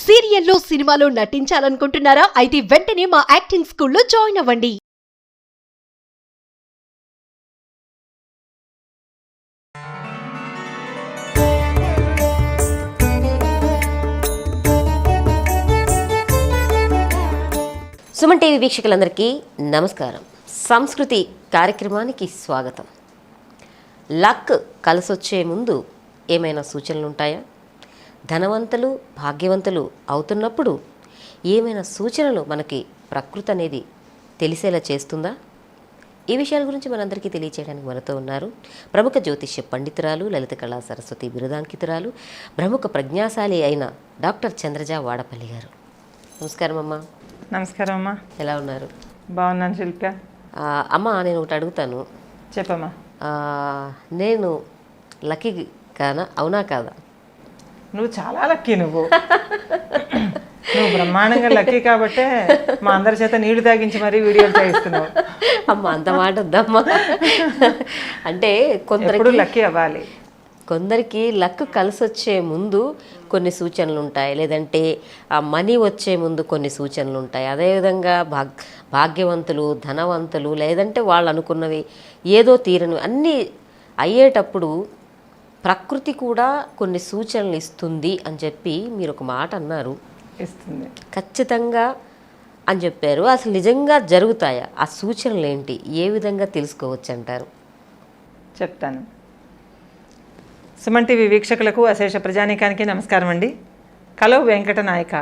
సీరియల్లో సినిమాలో నటించాలనుకుంటున్నారా? అయితే వెంటనే మా యాక్టింగ్ స్కూల్లో జాయిన్ అవ్వండి. సుమన్ టీవీ వీక్షకులందరికీ నమస్కారం. సంస్కృతి కార్యక్రమానికి స్వాగతం. లక్ కలిసొచ్చే ముందు ఏమైనా సూచనలు ఉంటాయా? ధనవంతులు భాగ్యవంతులు అవుతున్నప్పుడు ఏమైనా సూచనలు మనకి ప్రకృతి అనేది తెలిసేలా చేస్తుందా? ఈ విషయాల గురించి మనందరికీ తెలియచేయడానికి మనతో ఉన్నారు ప్రముఖ జ్యోతిష్య పండితురాలు, లలిత కళా సరస్వతి బిరుదాంకితురాలు, ప్రముఖ ప్రజ్ఞాశాలి అయిన డాక్టర్ చంద్రజ వాడపల్లి గారు. నమస్కారం అమ్మా. నమస్కారం అమ్మా. ఎలా ఉన్నారు? బాగున్నాను శిల్ప. అమ్మ, నేను ఒకటి అడుగుతాను. చెప్పమ్మా. నేను లక్కీ కానా, అవునా కాదా? నువ్వు చాలా లక్కీ. నువ్వు బ్రహ్మాండంగా లక్కీ కాబట్టే మా అందరి చేత నీళ్లు తాగించి మరీ వీడియోలు చేయిస్తున్నావు. అమ్మ, అంత మాట వద్దమ్మా. అంటే కొందరికి లక్కీ అవ్వాలి. కొందరికి లక్ కలిసి వచ్చే ముందు కొన్ని సూచనలు ఉంటాయి, లేదంటే ఆ మనీ వచ్చే ముందు కొన్ని సూచనలు ఉంటాయి. అదేవిధంగా భాగ్యవంతులు, ధనవంతులు, లేదంటే వాళ్ళు అనుకున్నవి ఏదో తీరని అన్నీ అయ్యేటప్పుడు ప్రకృతి కూడా కొన్ని సూచనలు ఇస్తుంది అని చెప్పి మీరు ఒక మాట అన్నారు. ఇస్తుంది ఖచ్చితంగా అని చెప్పారు. అసలు నిజంగా జరుగుతాయా? ఆ సూచనలు ఏంటి? ఏ విధంగా తెలుసుకోవచ్చు అంటారు? చెప్తాను. సుమన్ టీవీ వీక్షకులకు, అశేష ప్రజానీకానికి నమస్కారం అండి. కలో వెంకట నాయక,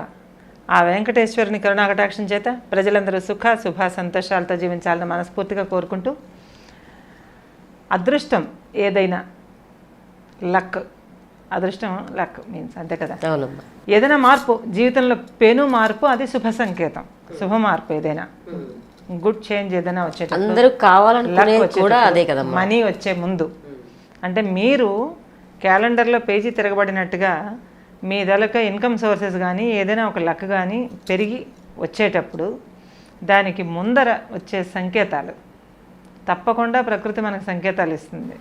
ఆ వెంకటేశ్వరుని కరుణాకటాక్షం చేత ప్రజలందరూ సుఖ శుభ సంతోషాలతో జీవించాలని మనస్ఫూర్తిగా కోరుకుంటూ, అదృష్టం ఏదైనా లక్, అదృష్టం లక్ మీన్స్ అంతే కదా. ఏదైనా మార్పు జీవితంలో పెను మార్పు, అది శుభ సంకేతం. శుభ మార్పు ఏదైనా, గుడ్ చేంజ్ ఏదైనా వచ్చేటప్పుడు, మనీ వచ్చే ముందు, అంటే మీరు క్యాలెండర్లో పేజీ తిరగబడినట్టుగా మీ దళక ఇన్కమ్ సోర్సెస్ కానీ ఏదైనా ఒక లక్ కానీ పెరిగి వచ్చేటప్పుడు దానికి ముందర వచ్చే సంకేతాలు తప్పకుండా ప్రకృతి మనకు సంకేతాలు ఇస్తుంది.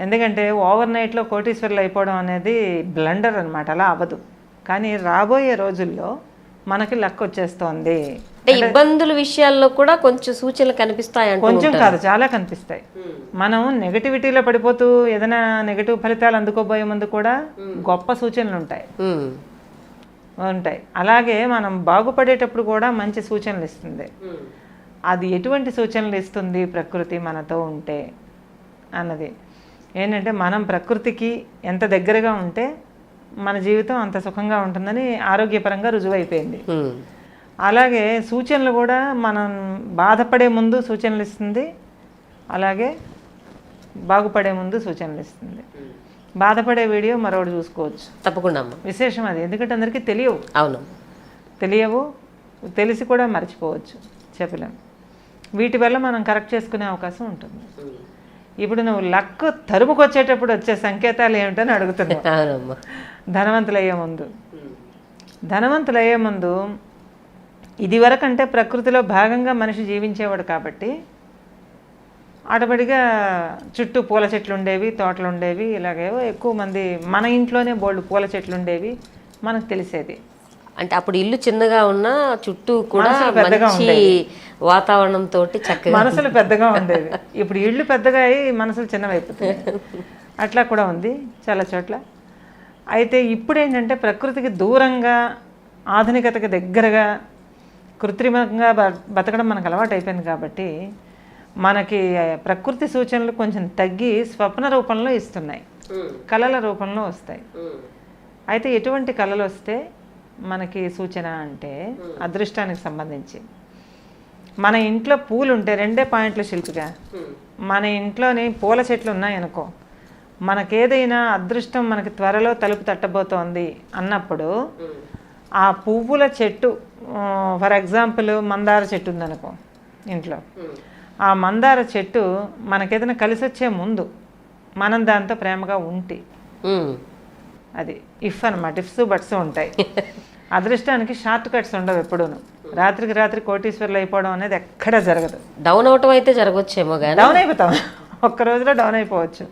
ఎందుకంటే ఓవర్ నైట్లో కోటీశ్వరులు అయిపోవడం అనేది బ్లండర్ అనమాట. అలా అవ్వదు. కానీ రాబోయే రోజుల్లో మనకి లక్ వచ్చేస్తోంది. ఇబ్బందుల విషయాల్లో కూడా కొంచెం సూచనలు కనిపిస్తాయి. కొంచెం కాదు, చాలా కనిపిస్తాయి. మనం నెగటివిటీలో పడిపోతూ ఏదైనా నెగటివ్ ఫలితాలు అందుకోబోయే ముందు కూడా గొప్ప సూచనలు ఉంటాయి. అలాగే మనం బాగుపడేటప్పుడు కూడా మంచి సూచనలు ఇస్తుంది. అది ఎటువంటి సూచనలు ఇస్తుంది ప్రకృతి మనతో ఉంటే అన్నది ఏంటంటే, మనం ప్రకృతికి ఎంత దగ్గరగా ఉంటే మన జీవితం అంత సుఖంగా ఉంటుందని ఆరోగ్యపరంగా రుజువైపోయింది. అలాగే సూచనలు కూడా మనం బాధపడే ముందు సూచనలు ఇస్తుంది, అలాగే బాగుపడే ముందు సూచనలు ఇస్తుంది. బాధపడే వీడియో మరొకటి చూసుకోవచ్చు తప్పకుండా. విశేషం అది. ఎందుకంటే అందరికీ తెలియవు. అవును, తెలియవు. తెలిసి కూడా మర్చిపోవచ్చు, చెప్పలేం. వీటి వల్ల మనం కరెక్ట్ చేసుకునే అవకాశం ఉంటుంది. ఇప్పుడు నువ్వు లక్ తరుముకొచ్చేటప్పుడు వచ్చే సంకేతాలు ఏమిటని అడుగుతున్నావు. ధనవంతులయ్యే ముందు ఇదివరకంటే ప్రకృతిలో భాగంగా మనిషి జీవించేవాడు కాబట్టి ఆటోమేటిక్గా చుట్టూ పూల చెట్లు ఉండేవి, తోటలు ఉండేవి. ఇలాగేవో ఎక్కువ మంది మన ఇంట్లోనే బోల్డ్ పూల చెట్లు ఉండేవి, మనకు తెలిసేది. అంటే అప్పుడు ఇల్లు చిన్నగా ఉన్నా చుట్టూ కూడా పెద్దగా ఉండేది, వాతావరణంతో చక్కగా మనసులు పెద్దగా ఉండేవి. ఇప్పుడు ఇళ్ళు పెద్దగా అయ్యి మనసులు చిన్నవైపోతాయి. అట్లా కూడా ఉంది చాలా చోట్ల. అయితే ఇప్పుడు ఏంటంటే ప్రకృతికి దూరంగా, ఆధునికతకి దగ్గరగా, కృత్రిమంగా బతకడం మనకు అలవాటు అయిపోయింది కాబట్టి మనకి ప్రకృతి సూచనలు కొంచెం తగ్గి స్వప్న రూపంలో ఇస్తున్నాయి, కళల రూపంలో వస్తాయి. అయితే ఎటువంటి కళలు వస్తే మనకి సూచన అంటే, అదృష్టానికి సంబంధించి మన ఇంట్లో పూలు ఉంటే, 2 పాయింట్లు శిల్పిగా, మన ఇంట్లోని పూల చెట్లు ఉన్నాయనుకో, మనకేదైనా అదృష్టం మనకి త్వరలో తలుపు తట్టబోతోంది అన్నప్పుడు ఆ పువ్వుల చెట్టు, ఫర్ ఎగ్జాంపుల్ మందార చెట్టు ఉందనుకో ఇంట్లో, ఆ మందార చెట్టు మనకేదైనా కలిసి వచ్చే ముందు మనం దాంతో ప్రేమగా ఉంటే, అది ఇఫ్ అనమాట, ఇఫ్స్ బట్స్ ఉంటాయి. అదృష్టానికి షార్ట్ కట్స్ ఉండవు ఎప్పుడూను. రాత్రికి రాత్రి కోటీశ్వర్లు అయిపోవడం అనేది ఎక్కడా జరగదు. డౌన్ అవటం అయితే జరగవచ్చేమో, కానీ డౌన్ అయిపోతాం. ఒక్క రోజులో డౌన్ అయిపోవచ్చు.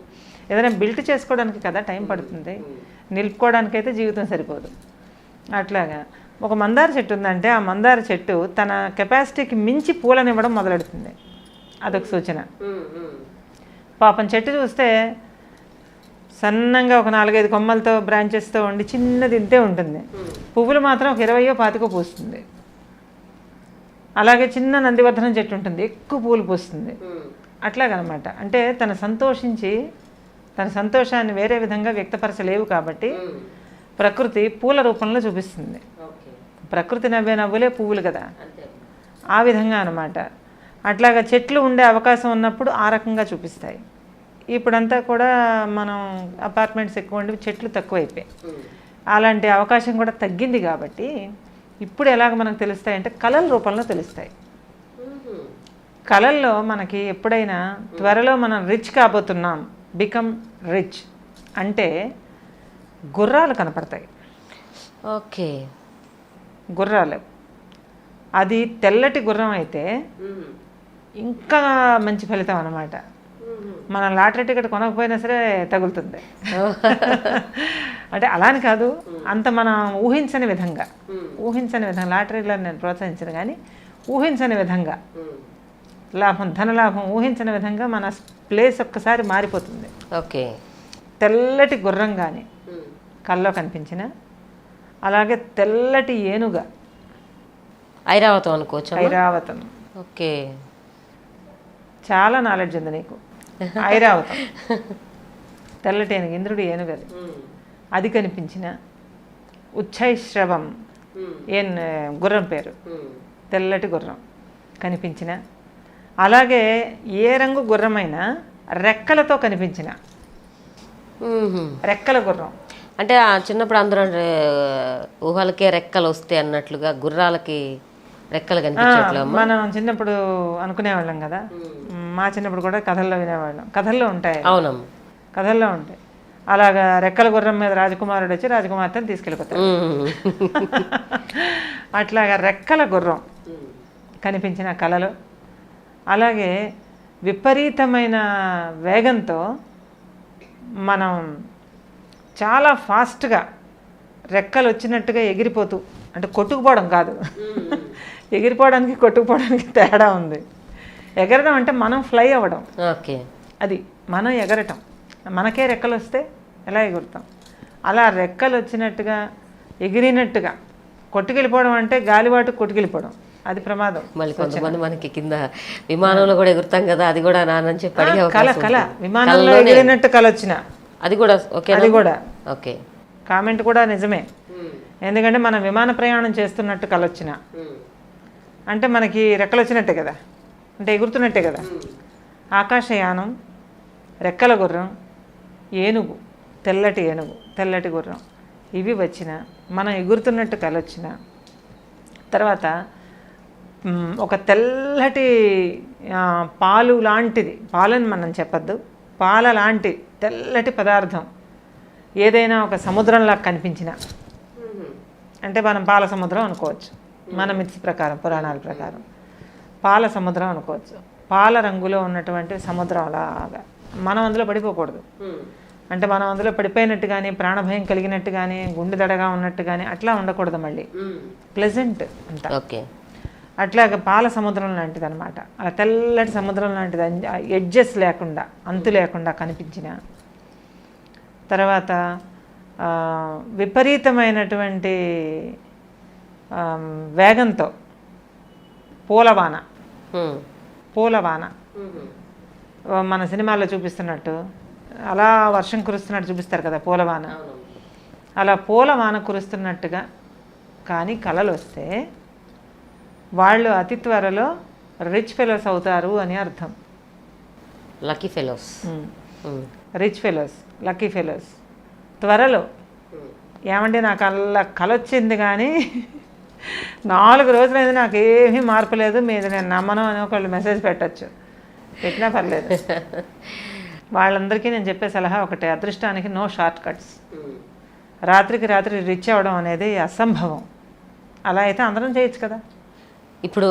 ఏదైనా బిల్ట్ చేసుకోవడానికి కదా టైం పడుతుంది, నిలుపుకోవడానికైతే జీవితం సరిపోదు. అట్లాగా ఒక మందార చెట్టు ఉందంటే ఆ మందార చెట్టు తన కెపాసిటీకి మించి పూలనివ్వడం మొదలెడుతుంది. అదొక సూచన. పాపం చెట్టు చూస్తే సన్నంగా ఒక 4-5 కొమ్మలతో బ్రాంచెస్తో ఉండి చిన్నది ఇంతే ఉంటుంది. పువ్వులు మాత్రం ఒక 20-25 పూస్తుంది. అలాగే చిన్న నందివర్ధనం చెట్టు ఉంటుంది, ఎక్కువ పూలు పూస్తుంది. అట్లాగనమాట. అంటే తన సంతోషాన్ని వేరే విధంగా వ్యక్తపరచలేవు కాబట్టి ప్రకృతి పూల రూపంలో చూపిస్తుంది. ప్రకృతి నవ్వే నవ్వులే పువ్వులు కదా, ఆ విధంగా అనమాట. అట్లాగా చెట్లు ఉండే అవకాశం ఉన్నప్పుడు ఆ రకంగా చూపిస్తాయి. ఇప్పుడంతా కూడా మనం అపార్ట్మెంట్స్ ఎక్కువ ఉండి చెట్లు తక్కువైపోయాయి. అలాంటి అవకాశం కూడా తగ్గింది కాబట్టి ఇప్పుడు ఎలాగ మనకు తెలుస్తాయంటే కళల రూపంలో తెలుస్తాయి. కళల్లో మనకి ఎప్పుడైనా త్వరలో మనం రిచ్ కాబోతున్నాం, బికమ్ రిచ్ అంటే గుర్రాలు కనపడతాయి. ఓకే, గుర్రాలు. అది తెల్లటి గుర్రం అయితే ఇంకా మంచి ఫలితం అన్నమాట. మనం లాటరీ టికెట్ కొనకపోయినా సరే తగులుతుంది. అంటే అలా అని కాదు, అంత మనం ఊహించని విధంగా లాటరీలో నేను ప్రోత్సహించను కానీ ఊహించని విధంగా ధనలాభం ఊహించని విధంగా మన ప్లేస్ ఒక్కసారి మారిపోతుంది. ఓకే, తెల్లటి గుర్రం కానీ కల్లో కనిపించిన, అలాగే తెల్లటి ఏనుగ, ఐరావతం అనుకోవచ్చు. ఐరావతం. ఓకే, చాలా నాలెడ్జ్ ఉంది నీకు. ఐరావతం, తెల్లటి ఏనుగు, ఇంద్రుడు ఏనుగది, అది కనిపించిన, ఉచ్చైశ్రవం గుర్రం పేరు, తెల్లటి గుర్రం కనిపించిన, అలాగే ఏ రంగు గుర్రమైనా రెక్కలతో కనిపించిన, రెక్కల గుర్రం. అంటే చిన్నప్పుడు అందరూ ఊహలకే రెక్కలు వస్తాయి అన్నట్లుగా గుర్రాలకి రెక్కలు కనిపించట్లే. మనం చిన్నప్పుడు అనుకునేవాళ్ళం కదా, మా చిన్నప్పుడు కూడా కథల్లో వినేవాళ్ళం. కథల్లో ఉంటాయి. అవునమ్మా, కథల్లో ఉంటాయి. అలాగా రెక్కల గుర్రం మీద రాజకుమారుడు వచ్చి రాజకుమార్తెను తీసుకెళ్ళిపోతాడు. అట్లాగా రెక్కల గుర్రం కనిపించిన కళలు. అలాగే విపరీతమైన వేగంతో మనం చాలా ఫాస్ట్గా రెక్కలు వచ్చినట్టుగా ఎగిరిపోతూ, అంటే కొట్టుకుపోవడం కాదు, ఎగిరిపోవడానికి కొట్టుకుపోవడానికి తేడా ఉంది. ఎగరడం అంటే మనం ఫ్లై అవ్వడం. ఓకే, అది మనం ఎగరటం. మనకే రెక్కలు వస్తే ఎలా ఎగురుతాం, అలా రెక్కలు వచ్చినట్టుగా ఎగిరినట్టుగా కొట్టుకెళ్ళిపోవడం అంటే గాలివాటు కొట్టుకెళ్ళిపోవడం, అది ప్రమాదం. మళ్ళీ కొంతమంది మనకి కింద విమానంలో కూడా ఎగురుతాం కదా, అది కూడా నానని చెప్పి అడిగే కళ విమానంలో ఎగిరినట్టు కళ వచ్చిన అది కూడా ఓకే, అది కూడా ఓకే, కామెంట్ కూడా నిజమే. ఎందుకంటే మనం విమాన ప్రయాణం చేస్తున్నట్టు కళ వచ్చిన అంటే మనకి రెక్కలు వచ్చినట్టే కదా, అంటే ఎగురుతున్నట్టే కదా. ఆకాశయానం, రెక్కల గుర్రం, ఏనుగు, తెల్లటి ఏనుగు, తెల్లటి గుర్రం, ఇవి వచ్చిన మనం ఎగురుతున్నట్టు కళ వచ్చిన తర్వాత ఒక తెల్లటి పాలు లాంటిది, పాలని మనం చెప్పద్దు, పాల లాంటి తెల్లటి పదార్థం ఏదైనా ఒక సముద్రంలా కనిపించిన, అంటే మనం పాల సముద్రం అనుకోవచ్చు, మన మిత్స్ ప్రకారం, పురాణాల ప్రకారం పాల సముద్రం అనుకోవచ్చు. పాల రంగులో ఉన్నటువంటి సముద్రం లాగా మనం అందులో పడిపోకూడదు. అంటే మనం అందులో పడిపోయినట్టు కానీ, ప్రాణభయం కలిగినట్టు కానీ, గుండె దడగా ఉన్నట్టు కానీ అట్లా ఉండకూడదు. మళ్ళీ ప్లెజెంట్ అంతా. ఓకే, అట్లాగే పాల సముద్రం లాంటిది అనమాట. అలా తెల్లటి సముద్రం లాంటిది, ఎడ్జెస్ లేకుండా, అంతు లేకుండా కనిపించిన తర్వాత విపరీతమైనటువంటి వేగంతో పూలవాన మన సినిమాల్లో చూపిస్తున్నట్టు అలా వర్షం కురుస్తున్నట్టు చూపిస్తారు కదా పూలవాన. అలా పూలవాన కురుస్తున్నట్టుగా కానీ కళలు వస్తే వాళ్ళు అతి త్వరలో రిచ్ ఫెలోస్ అవుతారు అని అర్థం. Lucky fellows, rich fellows, lucky fellows. త్వరలో ఏమంటే నాకు అలా కళ వచ్చింది కానీ 4 రోజులైంది నాకు ఏమీ మార్పు లేదు, మీద నేను నమ్మను అని ఒకళ్ళు మెసేజ్ పెట్టచ్చు, పెట్టినా పర్లేదు. వాళ్ళందరికీ నేను చెప్పే సలహా ఒకటే, అదృష్టానికి నో షార్ట్ కట్స్. రాత్రికి రాత్రి రిచ్ అవ్వడం అనేది అసంభవం. అలా అయితే అందరం చేయొచ్చు కదా. ఇప్పుడు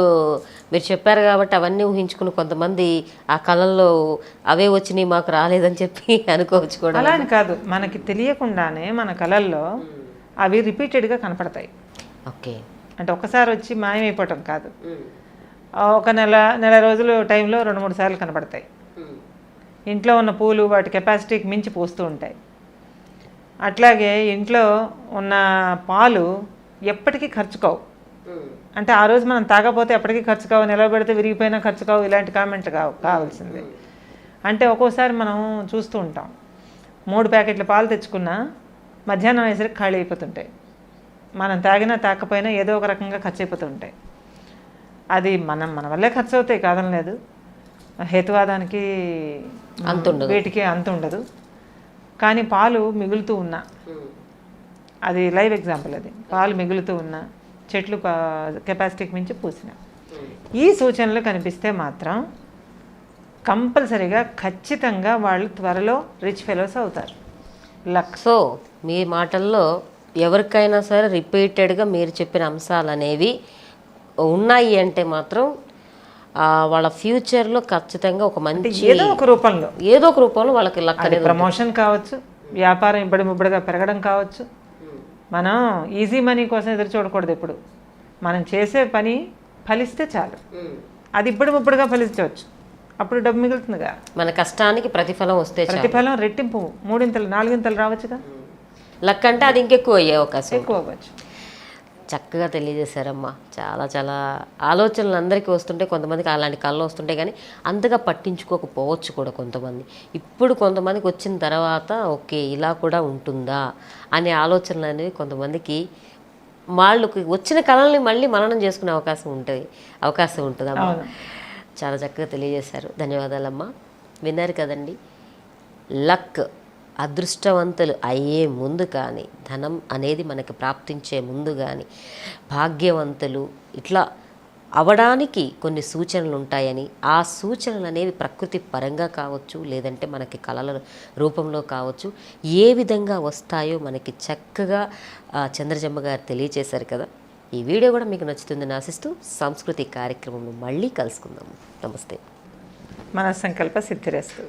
మీరు చెప్పారు కాబట్టి అవన్నీ ఊహించుకుని కొంతమంది ఆ కళల్లో అవే వచ్చినాయి మాకు రాలేదని చెప్పి అనుకోవచ్చు కూడా. అలా అని కాదు, మనకి తెలియకుండానే మన కళల్లో అవి రిపీటెడ్గా కనపడతాయి. ఓకే. అంటే ఒకసారి వచ్చి మాయమైపోవటం కాదు, ఒక నెల రోజుల టైంలో 2-3 సార్లు కనపడతాయి. ఇంట్లో ఉన్న పూలు వాటి కెపాసిటీకి మించి పూస్తూ ఉంటాయి. అట్లాగే ఇంట్లో ఉన్న పాలు ఎప్పటికీ ఖర్చు కావు. అంటే ఆ రోజు మనం తాగపోతే ఎప్పటికీ ఖర్చు కావు, నిలబెడితే విరిగిపోయినా ఖర్చు కావు, ఇలాంటి కామెంట్ కావాల్సిందే. అంటే ఒక్కోసారి మనం చూస్తూ ఉంటాం, 3 ప్యాకెట్ల పాలు తెచ్చుకున్నా మధ్యాహ్నం అయ్యేసరికి ఖాళీ అయిపోతుంటాయి. మనం తాగినా తాకపోయినా ఏదో ఒక రకంగా ఖర్చు అయిపోతుంటాయి. అది మన వల్లే ఖర్చు అవుతాయి, కాదనలేదు. హేతువాదానికి వీటికి అంత ఉండదు. కానీ పాలు మిగులుతూ ఉన్నా, అది లైవ్ ఎగ్జాంపుల్, అది పాలు మిగులుతూ ఉన్నా, చెట్లు కెపాసిటీకి మించి పూసిన ఈ సూచనలు కనిపిస్తే మాత్రం కంపల్సరీగా ఖచ్చితంగా వాళ్ళు త్వరలో రిచ్ ఫెలోస్ అవుతారు. లక్. సో మీ మాటల్లో ఎవరికైనా సరే రిపీటెడ్గా మీరు చెప్పిన అంశాలు అనేవి ఉన్నాయి అంటే మాత్రం వాళ్ళ ఫ్యూచర్లో ఖచ్చితంగా ఒక మంచి ఏదో ఒక రూపంలో వాళ్ళకి లక్ అనేది ప్రమోషన్ కావచ్చు, వ్యాపారం ఇబ్బడిముబ్బడిగా పెరగడం కావచ్చు. మనం ఈజీ మనీ కోసం ఎదురు చూడకూడదు. ఎప్పుడు మనం చేసే పని ఫలిస్తే చాలు. అది ఇబ్బడిముబ్బడిగా ఫలించవచ్చు, అప్పుడు డబ్బు మిగులుతుందిగా. మన కష్టానికి ప్రతిఫలం వస్తే ప్రతిఫలం రెట్టింపు 3 4 రావచ్చుగా. లక్ అంటే అది ఇంకెక్కువ అయ్యే అవకాశం ఎక్కువ అవ్వచ్చు. చక్కగా తెలియజేశారమ్మా. చాలా చాలా ఆలోచనలు అందరికీ వస్తుంటే, కొంతమందికి అలాంటి కళ్ళు వస్తుంటే కానీ అంతగా పట్టించుకోకపోవచ్చు కూడా కొంతమంది. ఇప్పుడు కొంతమందికి వచ్చిన తర్వాత ఓకే ఇలా కూడా ఉంటుందా అనే ఆలోచనలు అనేవి కొంతమందికి వాళ్ళకి వచ్చిన కళల్ని మళ్ళీ మననం చేసుకునే అవకాశం ఉంటుందమ్మా. చాలా చక్కగా తెలియజేశారు. ధన్యవాదాలమ్మా. విన్నారు కదండి, లక్ అదృష్టవంతులు అయ్యే ముందు కానీ, ధనం అనేది మనకి ప్రాప్తించే ముందు కానీ, భాగ్యవంతులు ఇట్లా అవడానికి కొన్ని సూచనలు ఉంటాయని, ఆ సూచనలు అనేవి ప్రకృతి పరంగా కావచ్చు, లేదంటే మనకి కళల రూపంలో కావచ్చు, ఏ విధంగా వస్తాయో మనకి చక్కగా చంద్రజమ్మ గారు తెలియచేశారు కదా. ఈ వీడియో కూడా మీకు నచ్చుతుందని ఆశిస్తూ సంస్కృతి కార్యక్రమంలో మళ్ళీ కలుసుకుందాము. నమస్తే. మన సంకల్ప సిద్ధిరస్తు.